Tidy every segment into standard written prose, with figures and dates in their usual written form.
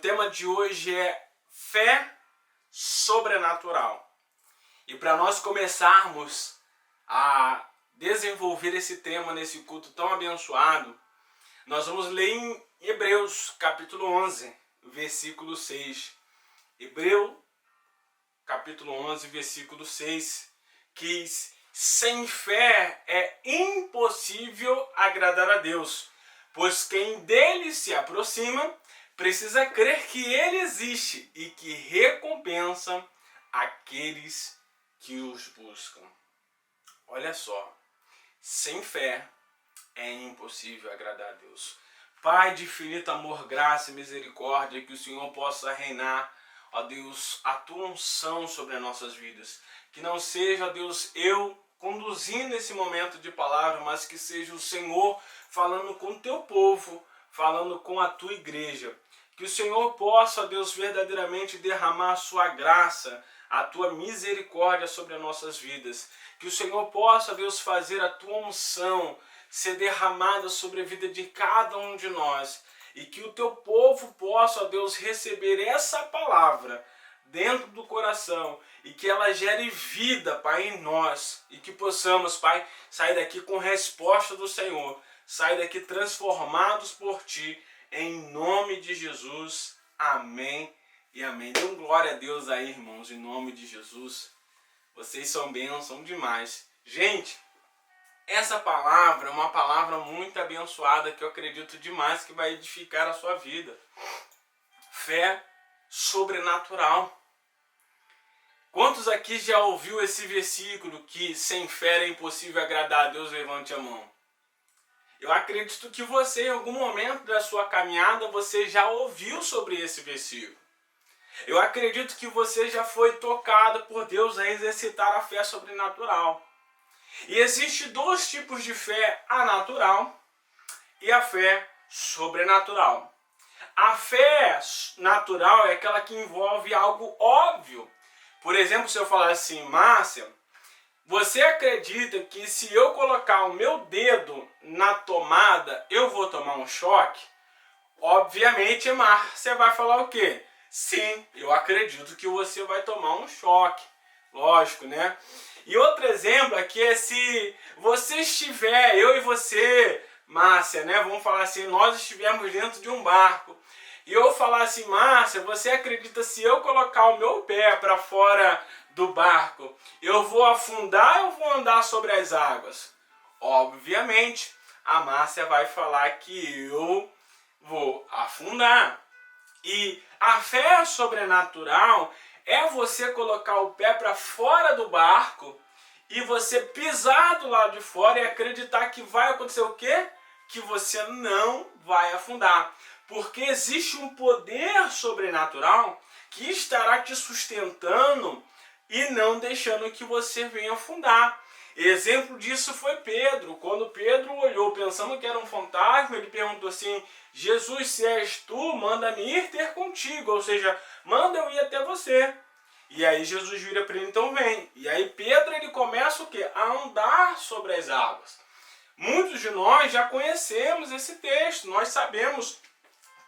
tema de hoje é fé sobrenatural. E para nós começarmos a desenvolver esse tema nesse culto tão abençoado, nós vamos ler em Hebreus capítulo 11, versículo 6. Hebreu capítulo 11, versículo 6, que diz: sem fé é impossível agradar a Deus, pois quem dele se aproxima precisa crer que ele existe e que recompensa aqueles que os buscam. Olha só, sem fé é impossível agradar a Deus. Pai de infinito amor, graça e misericórdia, que o Senhor possa reinar, ó Deus, a tua unção sobre as nossas vidas. Que não seja, ó Deus, eu conduzindo esse momento de palavra, mas que seja o Senhor falando com o teu povo, falando com a tua igreja. Que o Senhor possa, ó Deus, verdadeiramente derramar a sua graça, a tua misericórdia sobre as nossas vidas. Que o Senhor possa, ó Deus, fazer a tua unção ser derramada sobre a vida de cada um de nós. E que o teu povo possa, ó Deus, receber essa palavra dentro do coração e que ela gere vida, Pai, em nós. E que possamos, Pai, sair daqui com resposta do Senhor. Sair daqui transformados por Ti. Em nome de Jesus. Amém e amém. Dê glória a Deus aí, irmãos, em nome de Jesus. Vocês são bênção demais. Gente, essa palavra é uma palavra muito abençoada que eu acredito demais que vai edificar a sua vida. Fé sobrenatural. Quantos aqui já ouviu esse versículo que sem fé é impossível agradar a Deus? Levante a mão. Eu acredito que você, em algum momento da sua caminhada, você já ouviu sobre esse versículo. Eu acredito que você já foi tocado por Deus a exercitar a fé sobrenatural. E existe dois tipos de fé, a natural e a fé sobrenatural. A fé natural é aquela que envolve algo óbvio. Por exemplo, se eu falar assim, Márcia, você acredita que se eu colocar o meu dedo na tomada, eu vou tomar um choque? Obviamente, Márcia vai falar o quê? Sim, eu acredito que você vai tomar um choque. Lógico, né? E outro exemplo aqui é se você estiver, eu e você, Márcia, né? Vamos falar assim, nós estivermos dentro de um barco. E eu falar assim, Márcia, você acredita se eu colocar o meu pé para fora do barco, eu vou afundar ou vou andar sobre as águas? Obviamente, a Márcia vai falar que eu vou afundar. E a fé sobrenatural é você colocar o pé para fora do barco e você pisar do lado de fora e acreditar que vai acontecer o quê? Que você não vai afundar. Porque existe um poder sobrenatural que estará te sustentando e não deixando que você venha afundar. Exemplo disso foi Pedro. Quando Pedro olhou pensando que era um fantasma, ele perguntou assim, Jesus, se és tu, manda-me ir ter contigo. Ou seja, manda eu ir até você. E aí Jesus vira para ele, então vem. E aí Pedro ele começa o quê? A andar sobre as águas. Muitos de nós já conhecemos esse texto. Nós sabemos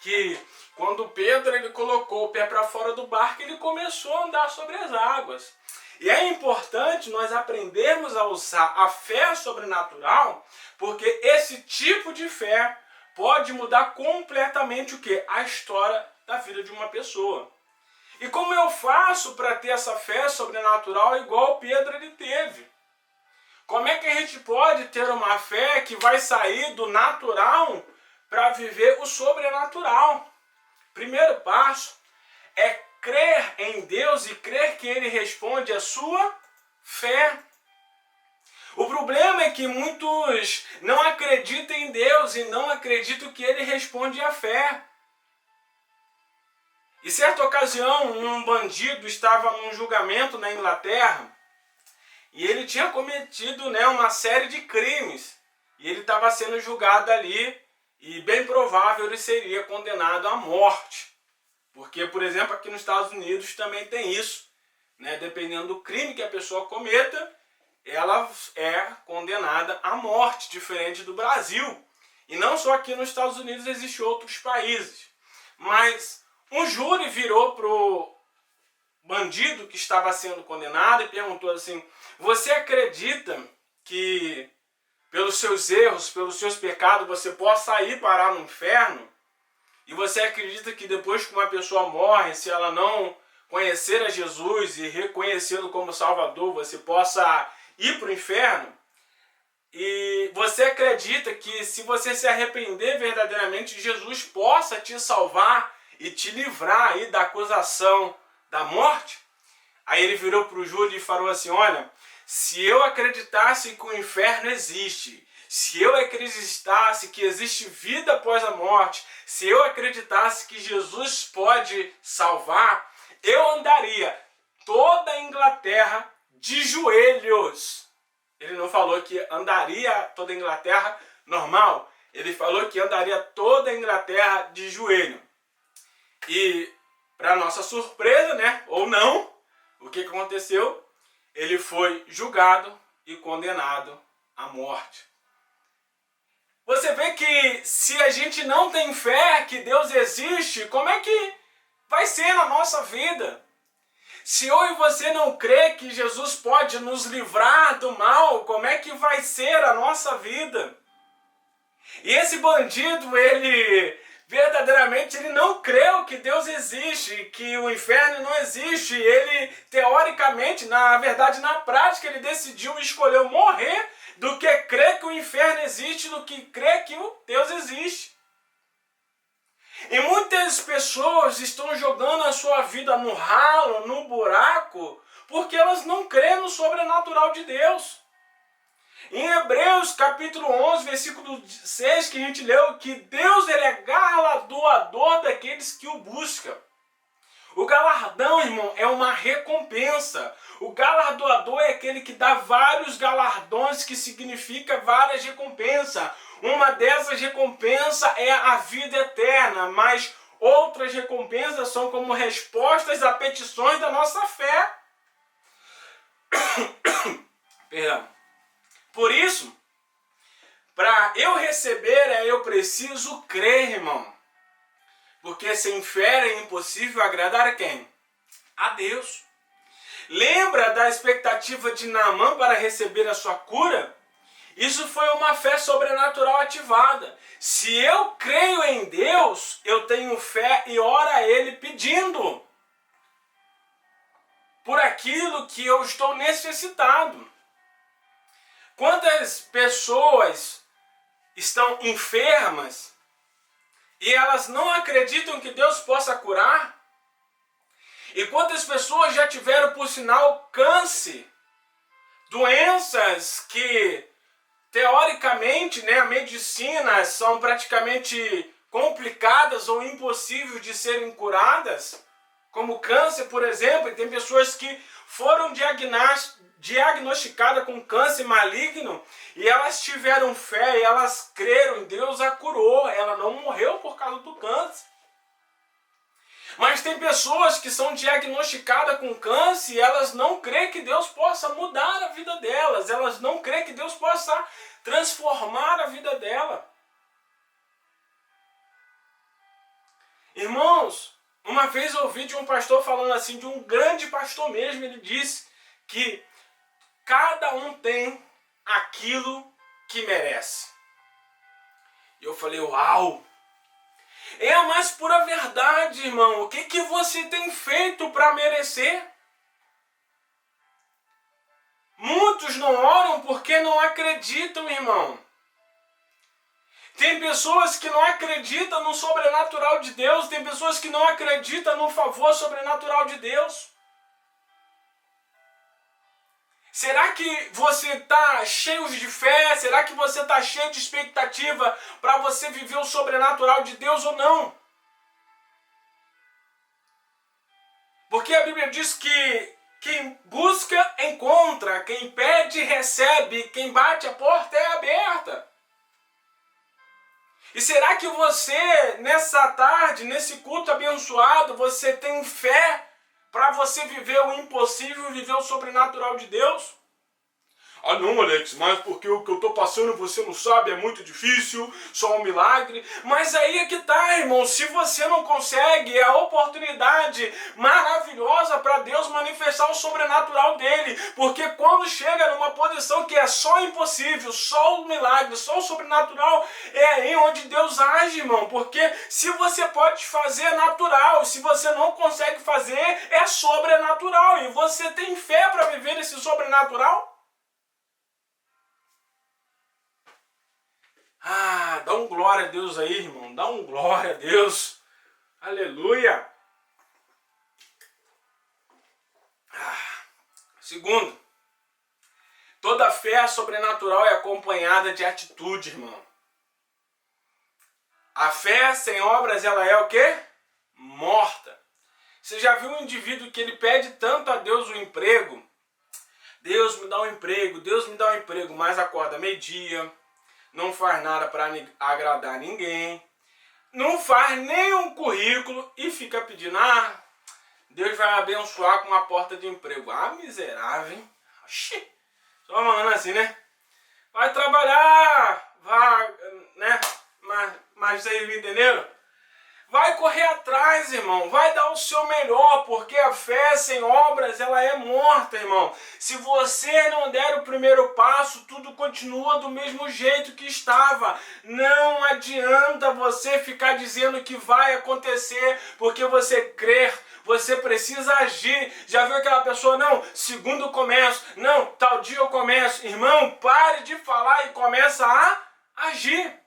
que quando Pedro ele colocou o pé para fora do barco, ele começou a andar sobre as águas. E é importante nós aprendermos a usar a fé sobrenatural, porque esse tipo de fé pode mudar completamente o quê? A história da vida de uma pessoa. E como eu faço para ter essa fé sobrenatural igual Pedro ele teve? Como é que a gente pode ter uma fé que vai sair do natural para viver o sobrenatural? Primeiro passo é crer em Deus e crer que Ele responde a sua fé. O problema é que muitos não acreditam em Deus e não acreditam que Ele responde à fé. Em certa ocasião, um bandido estava num julgamento na Inglaterra e ele tinha cometido, uma série de crimes. E ele estava sendo julgado ali e bem provável ele seria condenado à morte. Porque, por exemplo, aqui nos Estados Unidos também tem isso. Dependendo do crime que a pessoa cometa, ela é condenada à morte, diferente do Brasil. E não só aqui nos Estados Unidos, existem outros países. Mas Um júri virou pro bandido que estava sendo condenado e perguntou assim: você acredita que pelos seus erros, pelos seus pecados, você possa ir parar no inferno? E você acredita que depois que uma pessoa morre, se ela não conhecer a Jesus e reconhecê-lo como Salvador, você possa ir para o inferno? E você acredita que se você se arrepender verdadeiramente, Jesus possa te salvar e te livrar aí da acusação da morte? Aí ele virou para o júri e falou assim: olha, se eu acreditasse que o inferno existe, se eu acreditasse que existe vida após a morte, se eu acreditasse que Jesus pode salvar, eu andaria toda a Inglaterra de joelhos. Ele não falou que andaria toda a Inglaterra normal, ele falou que andaria toda a Inglaterra de joelho. E, para nossa surpresa, né, ou não, o que aconteceu? Ele foi julgado e condenado à morte. Você vê que se a gente não tem fé que Deus existe, como é que vai ser na nossa vida? Se eu e você não crê que Jesus pode nos livrar do mal, como é que vai ser a nossa vida? E esse bandido, ele verdadeiramente ele não creu que Deus existe, que o inferno não existe. Ele, teoricamente, na verdade, na prática, ele decidiu e escolheu morrer do que crer que o inferno existe, do que crer que o Deus existe. E muitas pessoas estão jogando a sua vida no ralo, no buraco, porque elas não creem no sobrenatural de Deus. Em Hebreus capítulo 11, versículo 6, que a gente leu, que Deus ele é galardoador daqueles que o buscam. O galardão, irmão, é uma recompensa. O galardoador é aquele que dá vários galardões, que significa várias recompensas. Uma dessas recompensas é a vida eterna, mas outras recompensas são como respostas a petições da nossa fé. Perdão. Por isso, para eu receber, eu preciso crer, irmão. Porque sem fé é impossível agradar a quem? A Deus. Lembra da expectativa de Naamã para receber a sua cura? Isso foi uma fé sobrenatural ativada. Se eu creio em Deus, eu tenho fé e oro a Ele pedindo por aquilo que eu estou necessitado. Quantas pessoas estão enfermas e elas não acreditam que Deus possa curar? E quantas pessoas já tiveram, por sinal, câncer? Doenças que, teoricamente, né, a medicina são praticamente complicadas ou impossíveis de serem curadas. Como câncer, por exemplo, e tem pessoas que foram diagnosticadas com câncer maligno e elas tiveram fé e elas creram em Deus, a curou. Ela não morreu por causa do câncer. Mas tem pessoas que são diagnosticadas com câncer e elas não creem que Deus possa mudar a vida delas. Elas não creem que Deus possa transformar a vida dela. Irmãos, uma vez eu ouvi de um pastor falando assim, de um grande pastor mesmo, ele disse que cada um tem aquilo que merece. E eu falei, uau! É a mais pura verdade, irmão. O que você tem feito para merecer? Muitos não oram porque não acreditam, irmão. Tem pessoas que não acreditam no sobrenatural de Deus. Tem pessoas que não acreditam no favor sobrenatural de Deus. Será que você está cheio de fé? Será que você está cheio de expectativa para você viver o sobrenatural de Deus ou não? Porque a Bíblia diz que quem busca, encontra. Quem pede, recebe. Quem bate, a porta é aberta. E será que você, nessa tarde, nesse culto abençoado, você tem fé para você viver o impossível, viver o sobrenatural de Deus? Ah não, Alex, mas porque o que eu tô passando você não sabe, é muito difícil, só um milagre. Mas aí é que tá, irmão, se você não consegue, é a oportunidade maravilhosa para Deus manifestar o sobrenatural dele. Porque quando chega numa posição que é só impossível, só o milagre, só o sobrenatural, é aí onde Deus age, irmão. Porque se você pode fazer, é natural. Se você não consegue fazer, é sobrenatural. E você tem fé para viver esse sobrenatural? Ah, dá um glória a Deus aí, irmão. Dá um glória a Deus. Aleluia. Segundo, toda fé sobrenatural é acompanhada de atitude, irmão. A fé sem obras, ela é o quê? Morta. Você já viu um indivíduo que ele pede tanto a Deus o emprego? Deus me dá um emprego, Deus me dá um emprego, mas acorda meio-dia, não faz nada para agradar ninguém, não faz nenhum currículo e fica pedindo, Deus vai abençoar com uma porta de emprego. Ah, miserável, hein? Oxi, só falando assim, né? Vai trabalhar, vai, né? Mas vocês entenderam? Vai correr atrás, irmão. Vai dar o seu melhor, porque a fé sem obras, ela é morta, irmão. Se você não der o primeiro passo, tudo continua do mesmo jeito que estava. Não adianta você ficar dizendo que vai acontecer, porque você crer. Você precisa agir. Já viu aquela pessoa? Não, segundo eu começo. Não, tal dia eu começo. Irmão, pare de falar e começa a agir.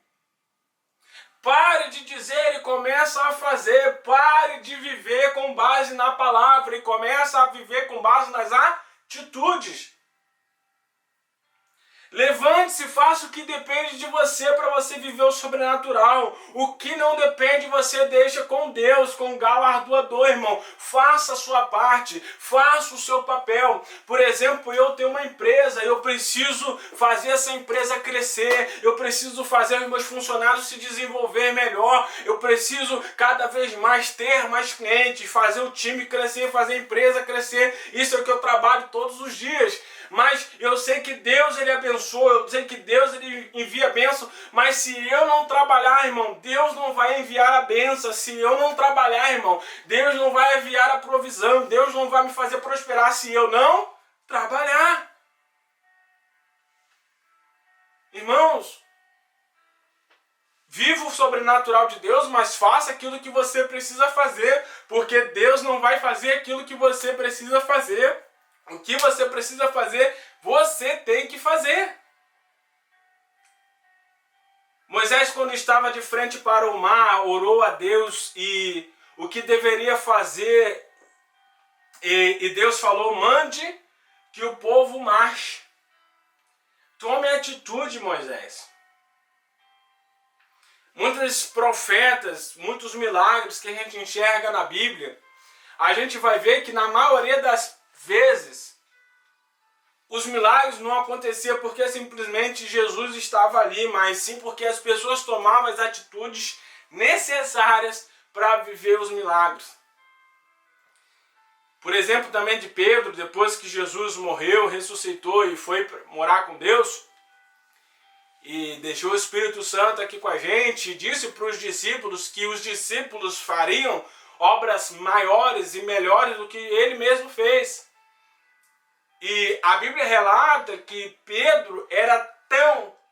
Pare de dizer e começa a fazer. Pare de viver com base na palavra e começa a viver com base nas atitudes. Levante-se, faça o que depende de você para você viver o sobrenatural. O que não depende, você deixa com Deus, com o galardoador, irmão. Faça a sua parte, faça o seu papel. Por exemplo, eu tenho uma empresa, eu preciso fazer essa empresa crescer, eu preciso fazer os meus funcionários se desenvolver melhor, eu preciso cada vez mais ter mais clientes, fazer o time crescer, fazer a empresa crescer. Isso é o que eu trabalho todos os dias. Mas eu sei que Deus, ele abençoa, eu sei que Deus, ele envia a bênção, mas se eu não trabalhar, irmão, Deus não vai enviar a bênção. Se eu não trabalhar, irmão, Deus não vai enviar a provisão, Deus não vai me fazer prosperar se eu não trabalhar. Irmãos, viva o sobrenatural de Deus, mas faça aquilo que você precisa fazer, porque Deus não vai fazer aquilo que você precisa fazer. O que você precisa fazer, você tem que fazer. Moisés, quando estava de frente para o mar, orou a Deus e o que deveria fazer, e Deus falou, mande que o povo marche. Tome atitude, Moisés. Muitos profetas, muitos milagres que a gente enxerga na Bíblia, a gente vai ver que na maioria das vezes os milagres não aconteciam porque simplesmente Jesus estava ali, mas sim porque as pessoas tomavam as atitudes necessárias para viver os milagres. Por exemplo, também de Pedro, depois que Jesus morreu, ressuscitou e foi morar com Deus, e deixou o Espírito Santo aqui com a gente, e disse para os discípulos que os discípulos fariam obras maiores e melhores do que ele mesmo fez. E a Bíblia relata que Pedro era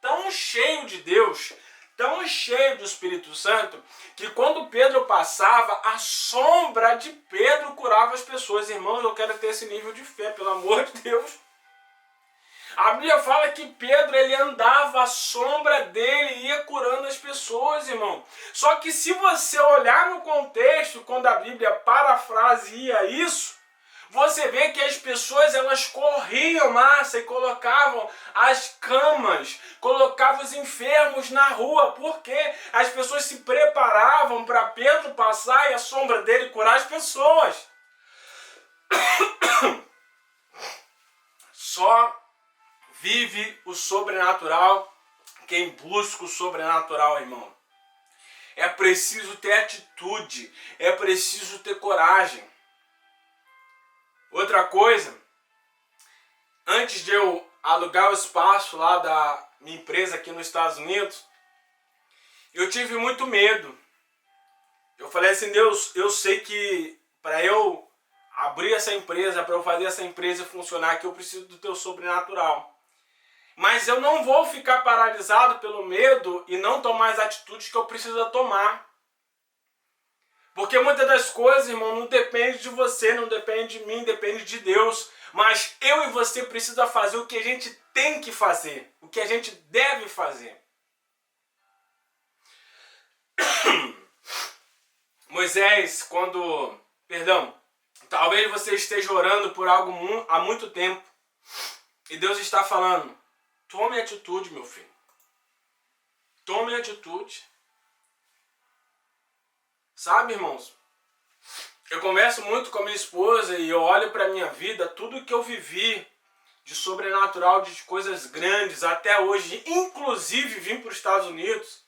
tão cheio de Deus, tão cheio do Espírito Santo, que quando Pedro passava, a sombra de Pedro curava as pessoas. Irmãos, eu quero ter esse nível de fé, pelo amor de Deus. A Bíblia fala que Pedro, ele andava, a sombra dele ia curando as pessoas, irmão. Só que se você olhar no contexto, quando a Bíblia parafraseia isso, você vê que as pessoas, elas corriam massa e colocavam as camas, colocavam os enfermos na rua, porque as pessoas se preparavam para Pedro passar e a sombra dele curar as pessoas. Só vive o sobrenatural quem busca o sobrenatural, irmão. É preciso ter atitude, é preciso ter coragem. Outra coisa, antes de eu alugar o espaço lá da minha empresa aqui nos Estados Unidos, eu tive muito medo. Eu falei assim, Deus, eu sei que para eu abrir essa empresa, para eu fazer essa empresa funcionar aqui, eu preciso do teu sobrenatural. Mas eu não vou ficar paralisado pelo medo e não tomar as atitudes que eu preciso tomar. Porque muitas das coisas, irmão, não depende de você, não depende de mim, depende de Deus. Mas eu e você precisa fazer o que a gente tem que fazer, o que a gente deve fazer. Moisés, talvez você esteja orando por algo há muito tempo e Deus está falando, tome atitude, meu filho. Tome atitude. Sabe, irmãos? Eu converso muito com a minha esposa e eu olho para a minha vida, tudo que eu vivi de sobrenatural, de coisas grandes até hoje, inclusive vim para os Estados Unidos,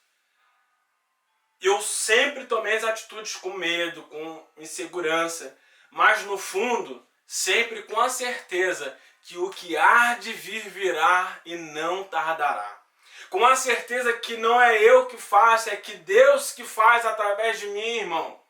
eu sempre tomei as atitudes com medo, com insegurança, mas no fundo, sempre com a certeza que o que há de vir virá e não tardará. Com a certeza que não é eu que faço, é que Deus que faz através de mim, irmão.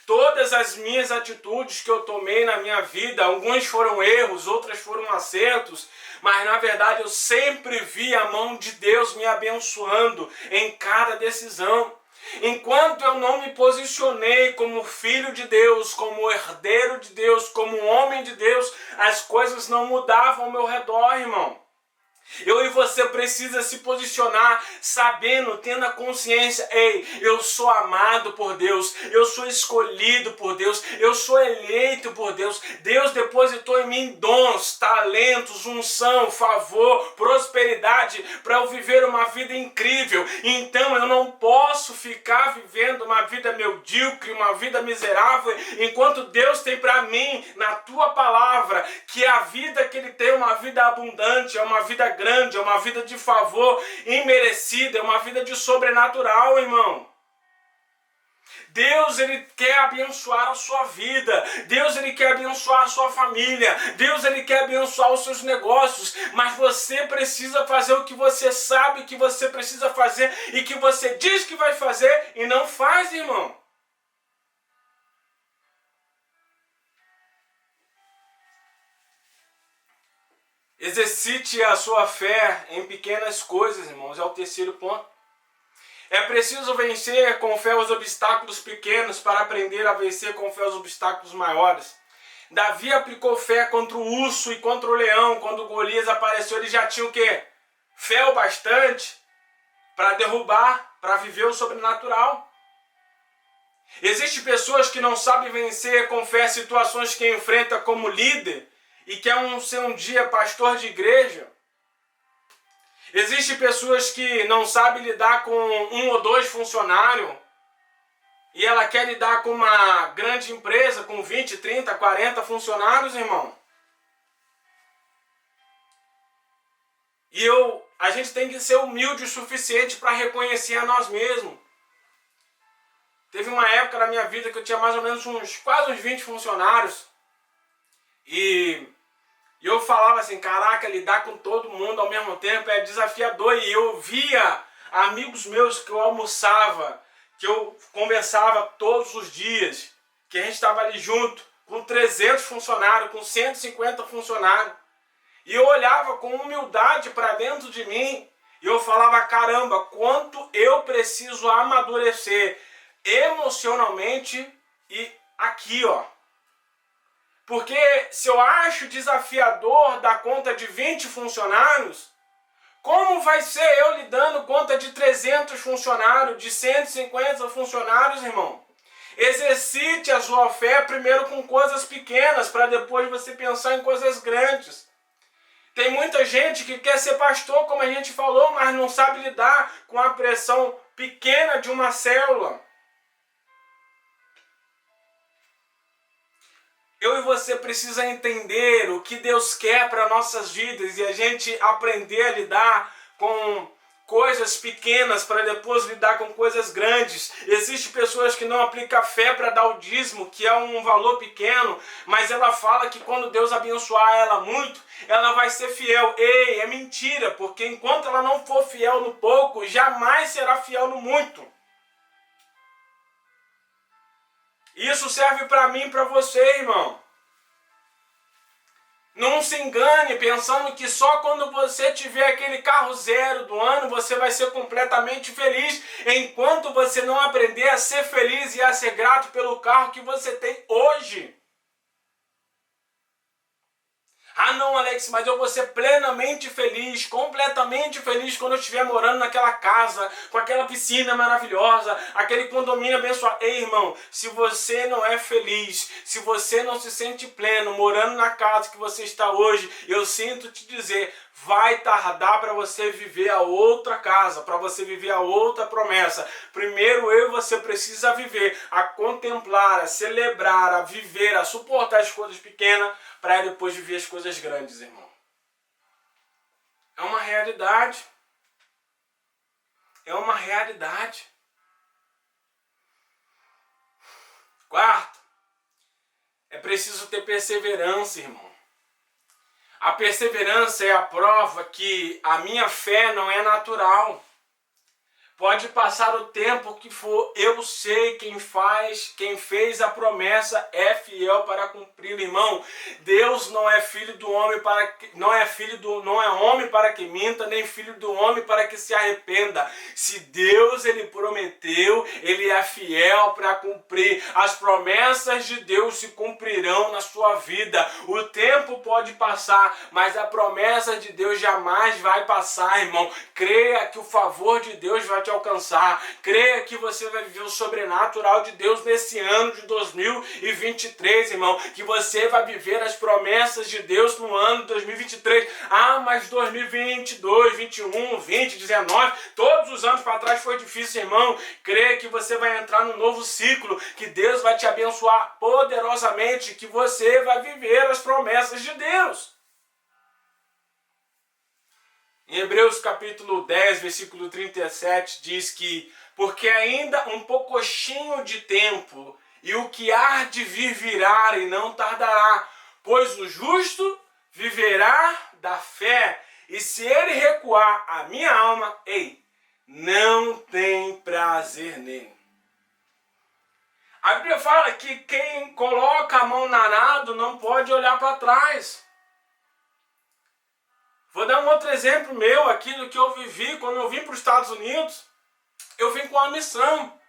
Todas as minhas atitudes que eu tomei na minha vida, alguns foram erros, outras foram acertos, mas na verdade eu sempre vi a mão de Deus me abençoando em cada decisão. Enquanto eu não me posicionei como filho de Deus, como herdeiro de Deus, como homem de Deus, as coisas não mudavam ao meu redor, irmão. Eu e você precisa se posicionar sabendo, tendo a consciência, ei, eu sou amado por Deus, eu sou escolhido por Deus, eu sou eleito por Deus. Deus depositou em mim dons, talentos, unção, favor, prosperidade para eu viver uma vida incrível. Então eu não posso ficar vivendo uma vida medíocre, uma vida miserável, enquanto Deus tem para mim, na tua palavra, que a vida que Ele tem é uma vida abundante, é uma vida grande, é uma vida de favor imerecida, é uma vida de sobrenatural, irmão. Deus, Ele quer abençoar a sua vida. Deus, Ele quer abençoar a sua família. Deus, Ele quer abençoar os seus negócios. Mas você precisa fazer o que você sabe que você precisa fazer e que você diz que vai fazer e não faz, irmão. Exercite a sua fé em pequenas coisas, irmãos. É o terceiro ponto. É preciso vencer com fé os obstáculos pequenos para aprender a vencer com fé os obstáculos maiores. Davi aplicou fé contra o urso e contra o leão. Quando Golias apareceu, ele já tinha o quê? Fé o bastante para derrubar, para viver o sobrenatural. Existem pessoas que não sabem vencer com fé situações que enfrenta como líder e quer ser um dia pastor de igreja. Existem pessoas que não sabem lidar com 1 ou 2 funcionários e ela quer lidar com uma grande empresa com 20, 30, 40 funcionários, irmão. E a gente tem que ser humilde o suficiente para reconhecer a nós mesmos. Teve uma época na minha vida que eu tinha mais ou menos quase uns 20 funcionários. E eu falava assim, caraca, lidar com todo mundo ao mesmo tempo é desafiador. E eu via amigos meus que eu almoçava, que eu conversava todos os dias, que a gente estava ali junto, com 300 funcionários, com 150 funcionários. E eu olhava com humildade para dentro de mim e eu falava, caramba, quanto eu preciso amadurecer emocionalmente e aqui, ó. Porque se eu acho desafiador dar conta de 20 funcionários, como vai ser eu lidando conta de 300 funcionários, de 150 funcionários, irmão? Exercite a sua fé primeiro com coisas pequenas, para depois você pensar em coisas grandes. Tem muita gente que quer ser pastor, como a gente falou, mas não sabe lidar com a pressão pequena de uma célula. Eu e você precisa entender o que Deus quer para nossas vidas e a gente aprender a lidar com coisas pequenas para depois lidar com coisas grandes. Existem pessoas que não aplicam fé para dar o dízimo, que é um valor pequeno, mas ela fala que quando Deus abençoar ela muito, ela vai ser fiel. Ei, é mentira, porque enquanto ela não for fiel no pouco, jamais será fiel no muito. Isso serve para mim e para você, irmão. Não se engane pensando que só quando você tiver aquele carro zero do ano você vai ser completamente feliz, enquanto você não aprender a ser feliz e a ser grato pelo carro que você tem hoje. Ah não, Alex, mas eu vou ser plenamente feliz, completamente feliz quando eu estiver morando naquela casa, com aquela piscina maravilhosa, aquele condomínio abençoado. Ei, irmão, se você não é feliz, se você não se sente pleno morando na casa que você está hoje, eu sinto te dizer, vai tardar para você viver a outra casa, para você viver a outra promessa. Primeiro eu e você precisa viver, a contemplar, a celebrar, a viver, a suportar as coisas pequenas, para depois viver as coisas grandes, irmão. É uma realidade. É uma realidade. Quarto, é preciso ter perseverança, irmão. A perseverança é a prova que a minha fé não é natural. Pode passar o tempo que for, eu sei quem fez a promessa é fiel para cumprir, irmão. Deus não é filho do homem não é homem para que minta, nem filho do homem para que se arrependa. Se Deus ele prometeu, ele é fiel para cumprir. As promessas de Deus se cumprirão na sua vida. O tempo pode passar, mas a promessa de Deus jamais vai passar, irmão. Creia que o favor de Deus vai te alcançar. Creia que você vai viver o sobrenatural de Deus nesse ano de 2023, irmão. Que você vai viver as promessas de Deus no ano de 2023. Ah, mas 2022, 21, 20, 19, todos os anos para trás foi difícil, irmão. Creia que você vai entrar num novo ciclo, que Deus vai te abençoar poderosamente, que você vai viver as promessas de Deus. Em Hebreus capítulo 10, versículo 37, diz que porque ainda um poucochinho de tempo, e o que há de vir virá e não tardará, pois o justo viverá da fé, e se ele recuar, a minha alma, não tem prazer nele. A Bíblia fala que quem coloca a mão no arado não pode olhar para trás. Vou dar um outro exemplo meu aqui do que eu vivi quando eu vim para os Estados Unidos. Eu vim com uma missão.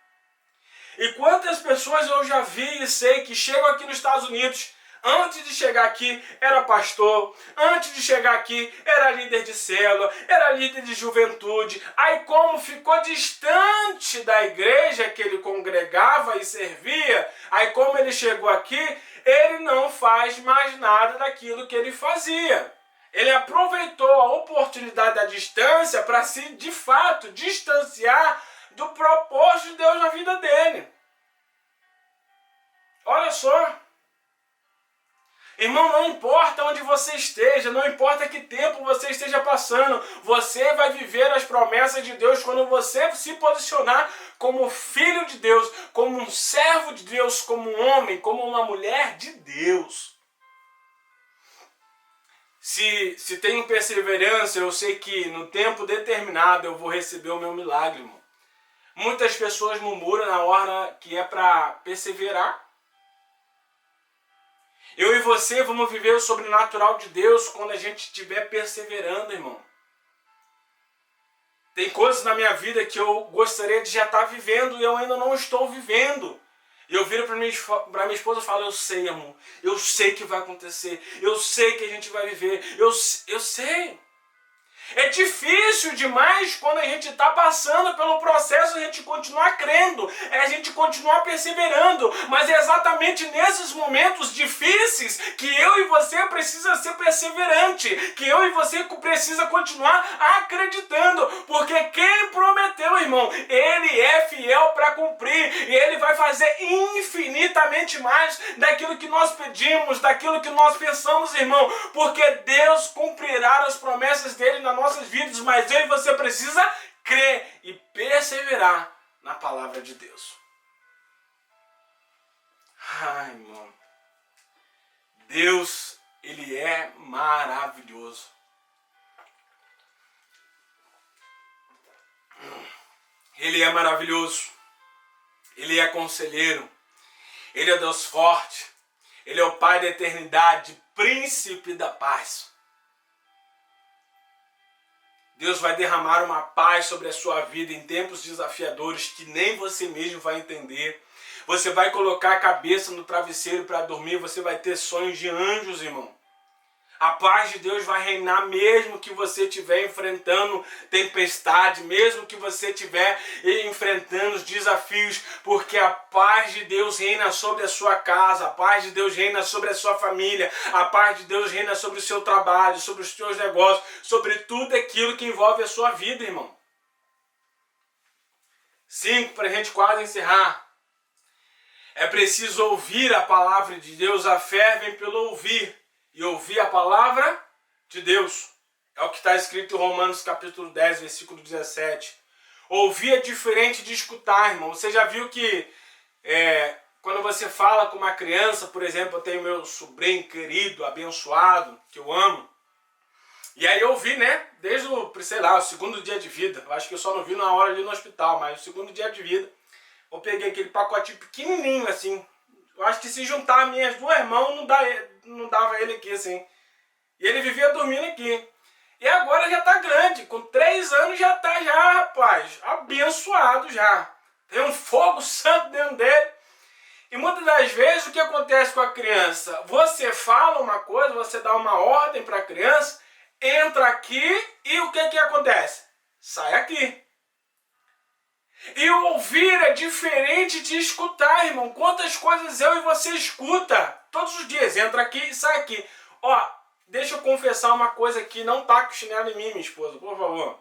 E quantas pessoas eu já vi e sei que chegam aqui nos Estados Unidos, antes de chegar aqui era pastor, antes de chegar aqui era líder de célula, era líder de juventude. Aí como ficou distante da igreja que ele congregava e servia, aí como ele chegou aqui, ele não faz mais nada daquilo que ele fazia. Ele aproveitou a oportunidade da distância para se, de fato, distanciar do propósito de Deus na vida dele. Olha só. Irmão, não importa onde você esteja, não importa que tempo você esteja passando, você vai viver as promessas de Deus quando você se posicionar como filho de Deus, como um servo de Deus, como um homem, como uma mulher de Deus. Se tenho perseverança, eu sei que no tempo determinado eu vou receber o meu milagre, irmão. Muitas pessoas murmuram na hora que é para perseverar. Eu e você vamos viver o sobrenatural de Deus quando a gente estiver perseverando, irmão. Tem coisas na minha vida que eu gostaria de já estar vivendo e eu ainda não estou vivendo. E eu viro para minha esposa e falo, eu sei, amor, eu sei que vai acontecer, eu sei que a gente vai viver, eu sei. É difícil demais quando a gente está passando pelo processo, a gente continuar crendo, a gente continuar perseverando, mas é exatamente nesses momentos difíceis que eu e você precisa ser perseverante, que eu e você precisa continuar acreditando, porque quem prometeu, irmão, ele é fiel para cumprir, e ele vai fazer infinitamente mais daquilo que nós pedimos, daquilo que nós pensamos, irmão, porque Deus cumprirá as promessas dele na nossas vidas, mas eu e você precisa crer e perseverar na palavra de Deus. Ai, irmão. Deus, Ele é maravilhoso. Ele é maravilhoso. Ele é conselheiro. Ele é Deus forte. Ele é o Pai da eternidade, príncipe da paz. Deus vai derramar uma paz sobre a sua vida em tempos desafiadores que nem você mesmo vai entender. Você vai colocar a cabeça no travesseiro para dormir, você vai ter sonhos de anjos, irmão. A paz de Deus vai reinar mesmo que você estiver enfrentando tempestade, mesmo que você estiver enfrentando os desafios, porque a paz de Deus reina sobre a sua casa, a paz de Deus reina sobre a sua família, a paz de Deus reina sobre o seu trabalho, sobre os seus negócios, sobre tudo aquilo que envolve a sua vida, irmão. 5, para a gente quase encerrar. É preciso ouvir a palavra de Deus, a fé vem pelo ouvir. E ouvir a palavra de Deus. É o que está escrito em Romanos capítulo 10, versículo 17. Ouvir é diferente de escutar, irmão. Você já viu que quando você fala com uma criança, por exemplo, eu tenho meu sobrinho querido, abençoado, que eu amo. E aí eu vi, né, desde o, sei lá, o segundo dia de vida. Eu acho que eu só não vi na hora ali no hospital, mas o segundo dia de vida. Eu peguei aquele pacotinho pequenininho assim. Eu acho que se juntar minhas duas mãos não dava ele aqui assim. E ele vivia dormindo aqui. E agora já tá grande. Com 3 anos já tá, rapaz. Abençoado já. Tem um fogo santo dentro dele. E muitas das vezes o que acontece com a criança? Você fala uma coisa, você dá uma ordem para a criança, entra aqui e o que acontece? Sai aqui. E ouvir é diferente de escutar, irmão. Quantas coisas eu e você escuta todos os dias. Entra aqui e sai aqui. Ó, deixa eu confessar uma coisa aqui. Não taca o chinelo em mim, minha esposa, por favor.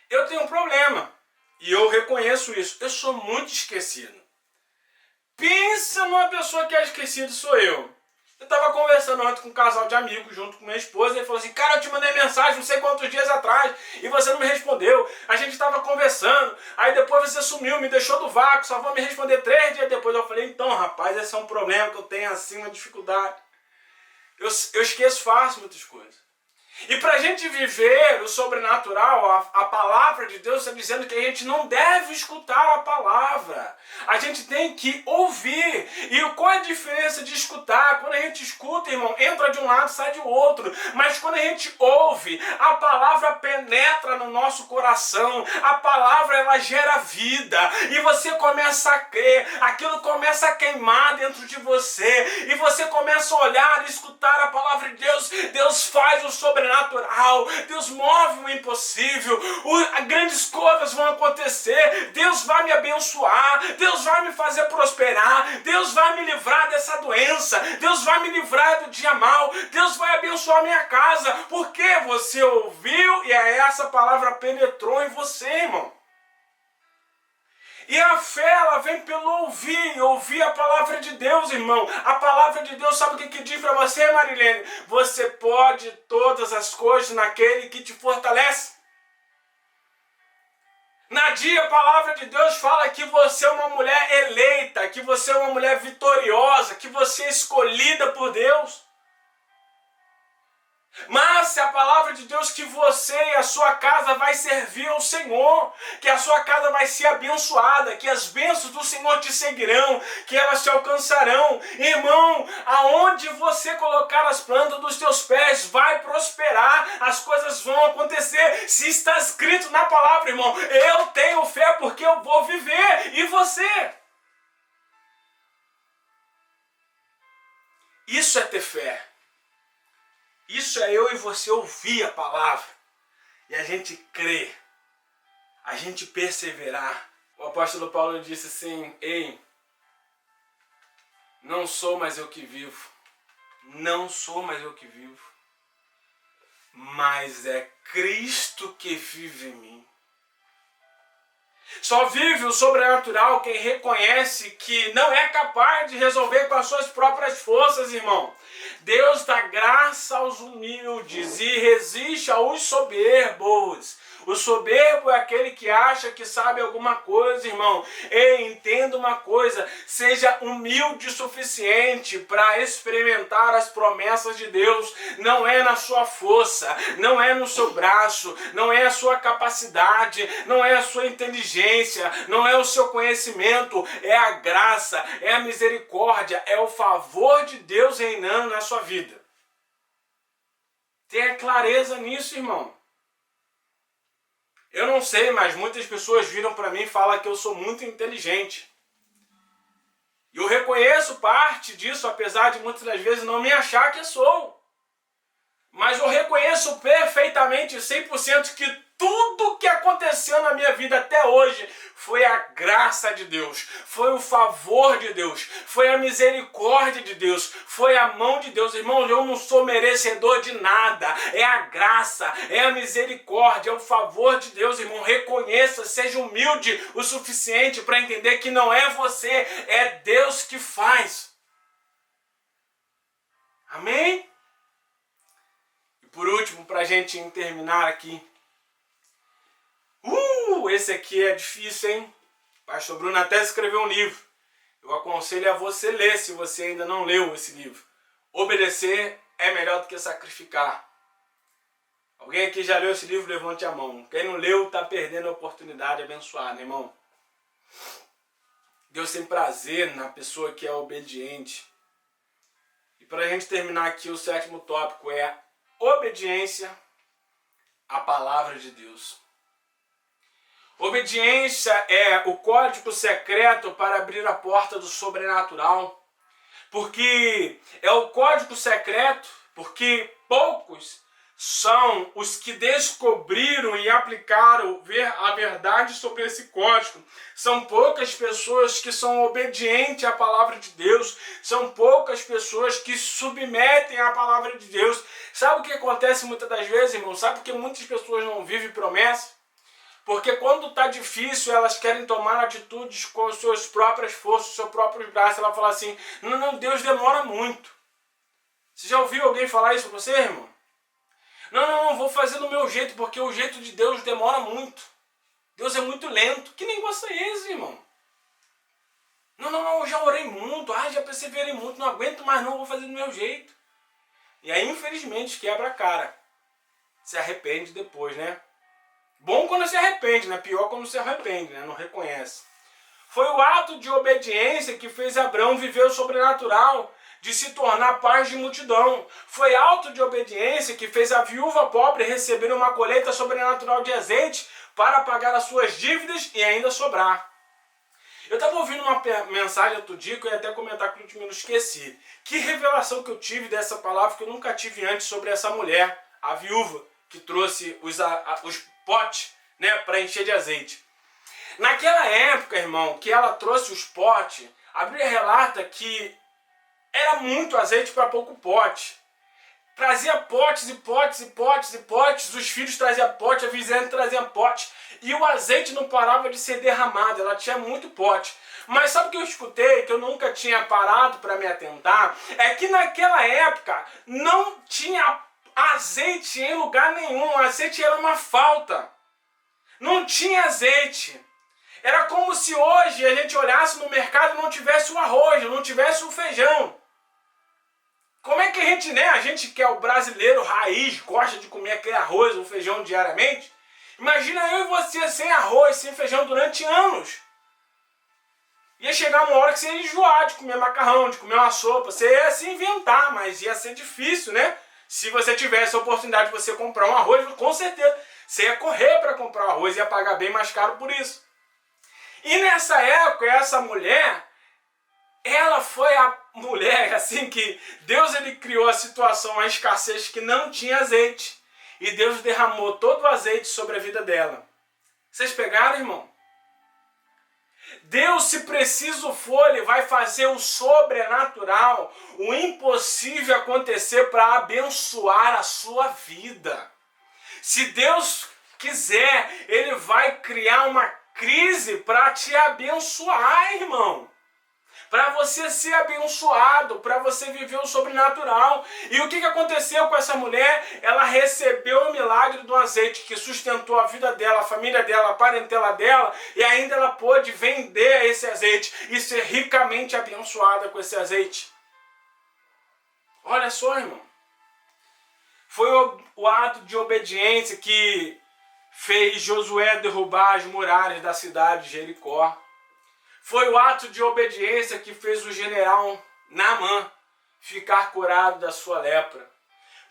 Eu tenho um problema. E eu reconheço isso. Eu sou muito esquecido. Pensa numa pessoa que é esquecida, sou eu. Eu tava conversando ontem com um casal de amigos junto com minha esposa e ele falou assim, cara, eu te mandei mensagem não sei quantos dias atrás e você não me respondeu. A gente tava conversando, aí depois você sumiu, me deixou do vácuo, só vou me responder 3 dias depois. Eu falei, então rapaz, esse é um problema que eu tenho assim, uma dificuldade. Eu esqueço fácil muitas coisas. E para a gente viver o sobrenatural, a palavra de Deus está dizendo que a gente não deve escutar a palavra. A gente tem que ouvir. E qual é a diferença de escutar? Quando a gente escuta, irmão, entra de um lado, sai de outro. Mas quando a gente ouve, a palavra penetra no nosso coração. A palavra, ela gera vida. E você começa a crer. Aquilo começa a queimar dentro de você. E você começa a olhar e escutar a palavra de Deus. Deus faz o sobrenatural. Deus move o impossível, grandes coisas vão acontecer, Deus vai me abençoar, Deus vai me fazer prosperar, Deus vai me livrar dessa doença, Deus vai me livrar do dia mal, Deus vai abençoar minha casa, porque você ouviu e essa palavra penetrou em você, irmão. E a fé, ela vem pelo ouvir a palavra de Deus, irmão. A palavra de Deus, sabe o que diz para você, Marilene? Você pode todas as coisas naquele que te fortalece. Nadia, a palavra de Deus fala que você é uma mulher eleita, que você é uma mulher vitoriosa, que você é escolhida por Deus. Mas a palavra de Deus que você e a sua casa vai servir ao Senhor, que a sua casa vai ser abençoada, que as bênçãos do Senhor te seguirão, que elas te alcançarão. Irmão, aonde você colocar as plantas dos teus pés vai prosperar, as coisas vão acontecer. Se está escrito na palavra, irmão, eu tenho fé porque eu vou viver. E você? Isso é ter fé. Isso é eu e você ouvir a palavra e a gente crer, a gente perseverar. O apóstolo Paulo disse assim, ei, não sou mais eu que vivo, não sou mais eu que vivo, mas é Cristo que vive em mim. Só vive o sobrenatural quem reconhece que não é capaz de resolver com as suas próprias forças, irmão. Deus dá graça aos humildes e resiste aos soberbos. O soberbo é aquele que acha que sabe alguma coisa, irmão. Ei, entenda uma coisa, seja humilde o suficiente para experimentar as promessas de Deus. Não é na sua força, não é no seu braço, não é a sua capacidade, não é a sua inteligência, não é o seu conhecimento, é a graça, é a misericórdia, é o favor de Deus reinando na sua vida. Tenha clareza nisso, irmão. Eu não sei, mas muitas pessoas viram para mim e falam que eu sou muito inteligente. E eu reconheço parte disso, apesar de muitas das vezes não me achar que sou. Mas eu reconheço perfeitamente, 100%, que tudo que aconteceu na minha vida até hoje foi a graça de Deus, foi o favor de Deus, foi a misericórdia de Deus, foi a mão de Deus. Irmãos, eu não sou merecedor de nada, é a graça, é a misericórdia, é o favor de Deus, irmão. Reconheça, seja humilde o suficiente para entender que não é você, é Deus que faz. Amém? E por último, para a gente terminar aqui, esse aqui é difícil, hein? Pastor Bruno até escreveu um livro. Eu aconselho a você ler, se você ainda não leu esse livro. Obedecer é melhor do que sacrificar. Alguém aqui já leu esse livro? Levante a mão. Quem não leu está perdendo a oportunidade abençoada, irmão. Deus tem prazer na pessoa que é obediente. E para a gente terminar aqui, o 7º tópico é obediência à palavra de Deus. Obediência é o código secreto para abrir a porta do sobrenatural. Porque é o código secreto, porque poucos são os que descobriram e aplicaram a verdade sobre esse código. São poucas pessoas que são obedientes à palavra de Deus. São poucas pessoas que submetem à palavra de Deus. Sabe o que acontece muitas das vezes, irmão? Sabe por que muitas pessoas não vivem promessa? Porque quando está difícil, elas querem tomar atitudes com as suas próprias forças, os seus próprios braços. Ela fala assim, não, Deus demora muito. Você já ouviu alguém falar isso pra você, irmão? Não, vou fazer do meu jeito, porque o jeito de Deus demora muito. Deus é muito lento. Que negócio é esse, irmão? Não, eu já orei muito, já perseverei muito, não aguento mais não, vou fazer do meu jeito. E aí, infelizmente, quebra a cara. Se arrepende depois, né? Bom quando se arrepende, né? Pior quando se arrepende, né? Não reconhece. Foi o ato de obediência que fez Abraão viver o sobrenatural, de se tornar paz de multidão. Foi ato de obediência que fez a viúva pobre receber uma colheita sobrenatural de azeite para pagar as suas dívidas e ainda sobrar. Eu estava ouvindo uma mensagem outro dia que eu ia até comentar que eu não esqueci. Que revelação que eu tive dessa palavra que eu nunca tive antes sobre essa mulher, a viúva, que trouxe os potes, né, para encher de azeite. Naquela época, irmão, que ela trouxe os potes, a Bíblia relata que era muito azeite para pouco pote. Trazia potes e potes e potes e potes, os filhos traziam pote, a vizinha trazia pote, e o azeite não parava de ser derramado, ela tinha muito pote. Mas sabe o que eu escutei, que eu nunca tinha parado para me atentar? É que naquela época não tinha azeite em lugar nenhum, o azeite era uma falta. Não tinha azeite. Era como se hoje a gente olhasse no mercado e não tivesse o arroz, não tivesse o feijão. Como é que a gente que é o brasileiro raiz, gosta de comer aquele arroz ou feijão diariamente? Imagina eu e você sem arroz, sem feijão durante anos. Ia chegar uma hora que você ia enjoar de comer macarrão, de comer uma sopa. Você ia se inventar, mas ia ser difícil, né? Se você tivesse a oportunidade de você comprar um arroz, com certeza você ia correr para comprar o arroz e ia pagar bem mais caro por isso. E nessa época, essa mulher, ela foi a mulher, assim, que Deus ele criou a situação, a escassez que não tinha azeite. E Deus derramou todo o azeite sobre a vida dela. Vocês pegaram, irmão? Deus, se preciso for, Ele vai fazer o sobrenatural, o impossível acontecer para abençoar a sua vida. Se Deus quiser, Ele vai criar uma crise para te abençoar, irmão. para você ser abençoado, para você viver o sobrenatural. E o que aconteceu com essa mulher? Ela recebeu o milagre do azeite que sustentou a vida dela, a família dela, a parentela dela, e ainda ela pôde vender esse azeite e ser ricamente abençoada com esse azeite. Olha só, irmão. Foi o ato de obediência que fez Josué derrubar as muralhas da cidade de Jericó. Foi o ato de obediência que fez o general Naamã ficar curado da sua lepra.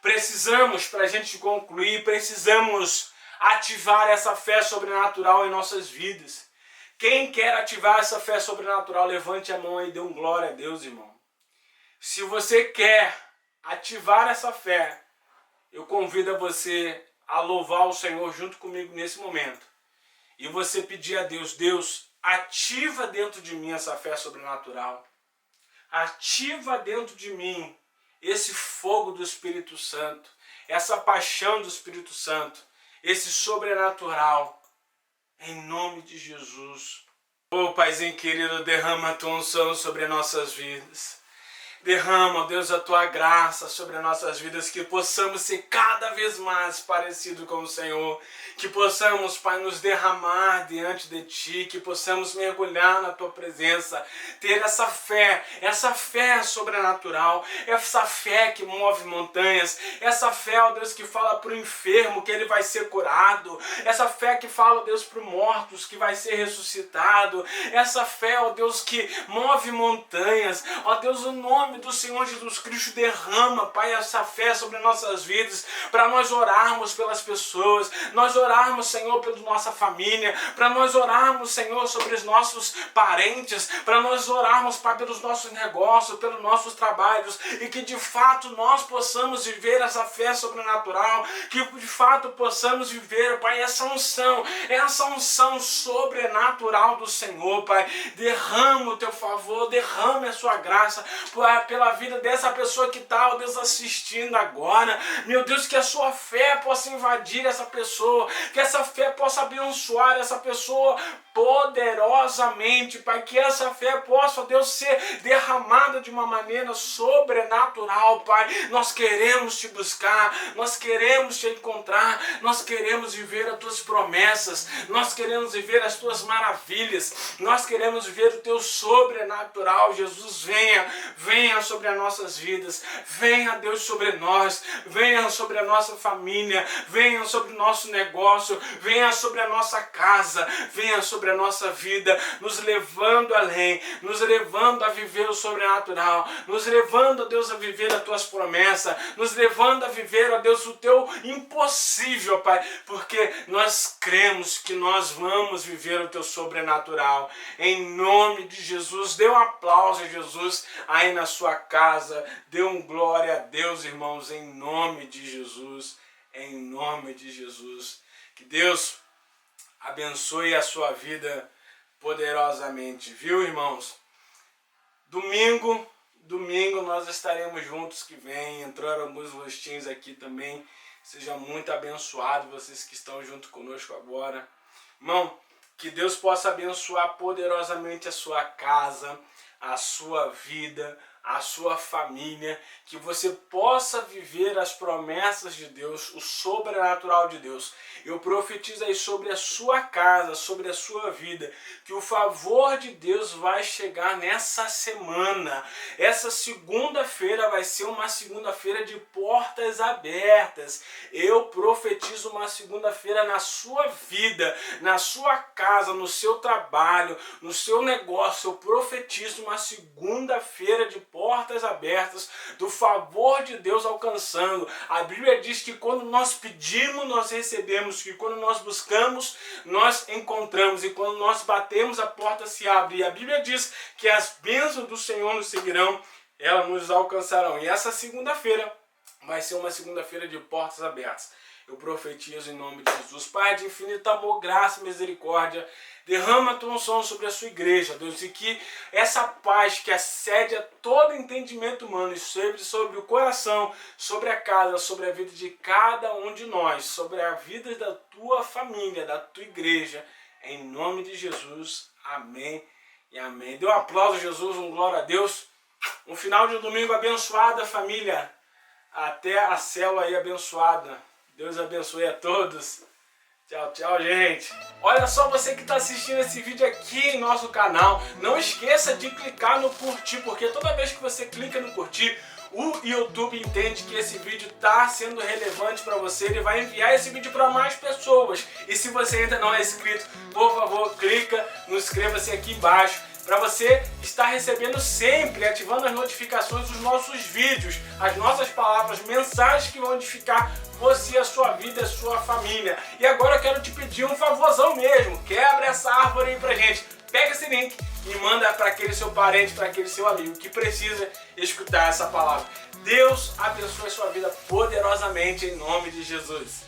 Precisamos, para a gente concluir, precisamos ativar essa fé sobrenatural em nossas vidas. Quem quer ativar essa fé sobrenatural, levante a mão e dê um glória a Deus, irmão. Se você quer ativar essa fé, eu convido você a louvar o Senhor junto comigo nesse momento. E você pedir a Deus, Deus, ativa dentro de mim essa fé sobrenatural. Ativa dentro de mim esse fogo do Espírito Santo, essa paixão do Espírito Santo, esse sobrenatural, em nome de Jesus. Ô Paizinho querido, derrama a tua unção sobre nossas vidas. Derrama, Deus, a tua graça sobre as nossas vidas, que possamos ser cada vez mais parecidos com o Senhor, que possamos, Pai, nos derramar diante de Ti, que possamos mergulhar na Tua presença, ter essa fé sobrenatural, essa fé que move montanhas, essa fé, ó Deus, que fala para o enfermo que ele vai ser curado, essa fé que fala, ó Deus, para os mortos que vai ser ressuscitado, essa fé, ó Deus, que move montanhas, ó Deus, o nome do Senhor Jesus Cristo derrama, Pai, essa fé sobre nossas vidas, para nós orarmos pelas pessoas, nós orarmos, Senhor, pela nossa família, para nós orarmos, Senhor, sobre os nossos parentes, para nós orarmos, Pai, pelos nossos negócios, pelos nossos trabalhos, e que de fato nós possamos viver essa fé sobrenatural, que de fato possamos viver, Pai, essa unção sobrenatural do Senhor, Pai. Derrama o teu favor, derrame a sua graça pela vida dessa pessoa que está, ó Deus, assistindo agora. Meu Deus, que a sua fé possa invadir essa pessoa, que essa fé possa abençoar essa pessoa poderosamente, Pai, que essa fé possa, ó Deus, ser derramada de uma maneira sobrenatural, Pai. Nós queremos te buscar, nós queremos te encontrar, nós queremos viver as tuas promessas, nós queremos viver as tuas maravilhas, nós queremos viver o teu sobrenatural. Jesus, venha sobre as nossas vidas, venha, Deus, sobre nós, venha sobre a nossa família, venha sobre o nosso negócio, venha sobre a nossa casa, venha sobre a nossa vida, nos levando além, nos levando a viver o sobrenatural, nos levando, Deus, a viver as tuas promessas, nos levando a viver, ó Deus, o teu impossível, Pai, porque nós cremos que nós vamos viver o teu sobrenatural. Em nome de Jesus, dê um aplauso a Jesus aí na sua casa, dê um glória a Deus, irmãos, em nome de Jesus, em nome de Jesus. Que Deus abençoe a sua vida poderosamente, viu, irmãos? Domingo nós estaremos juntos que vem, entraram alguns rostinhos aqui também. Seja muito abençoado vocês que estão junto conosco agora. Irmão, que Deus possa abençoar poderosamente a sua casa, a sua vida, a sua família, que você possa viver as promessas de Deus, o sobrenatural de Deus. Eu profetizo aí sobre a sua casa, sobre a sua vida, que o favor de Deus vai chegar nessa semana. Essa segunda-feira vai ser uma segunda-feira de portas abertas. Eu profetizo uma segunda-feira na sua vida, na sua casa, no seu trabalho, no seu negócio. Eu profetizo uma segunda-feira de portas abertas, do favor de Deus alcançando. A Bíblia diz que quando nós pedimos, nós recebemos, que quando nós buscamos, nós encontramos, e quando nós batemos, a porta se abre. E a Bíblia diz que as bênçãos do Senhor nos seguirão, elas nos alcançarão. E essa segunda-feira vai ser uma segunda-feira de portas abertas. Eu profetizo em nome de Jesus. Pai de infinito amor, graça e misericórdia, derrama a tua unção sobre a sua igreja, Deus, e que essa paz que excede a todo entendimento humano esteja sobre o coração, sobre a casa, sobre a vida de cada um de nós, sobre a vida da tua família, da tua igreja, em nome de Jesus. Amém e amém. Dê um aplauso a Jesus, um glória a Deus. Um final de domingo abençoado, família. Até a célula aí abençoada. Deus abençoe a todos. Tchau, tchau, gente. Olha só, você que está assistindo esse vídeo aqui em nosso canal, não esqueça de clicar no curtir, porque toda vez que você clica no curtir, o YouTube entende que esse vídeo está sendo relevante para você, ele vai enviar esse vídeo para mais pessoas. E se você ainda não é inscrito, por favor, clica no inscreva-se aqui embaixo, para você estar recebendo sempre, ativando as notificações dos nossos vídeos, as nossas palavras, mensagens que vão edificar você, a sua vida, a sua família. E agora eu quero te pedir um favorzão mesmo, quebra essa árvore aí pra gente, pega esse link e manda para aquele seu parente, para aquele seu amigo que precisa escutar essa palavra. Deus abençoe a sua vida poderosamente em nome de Jesus.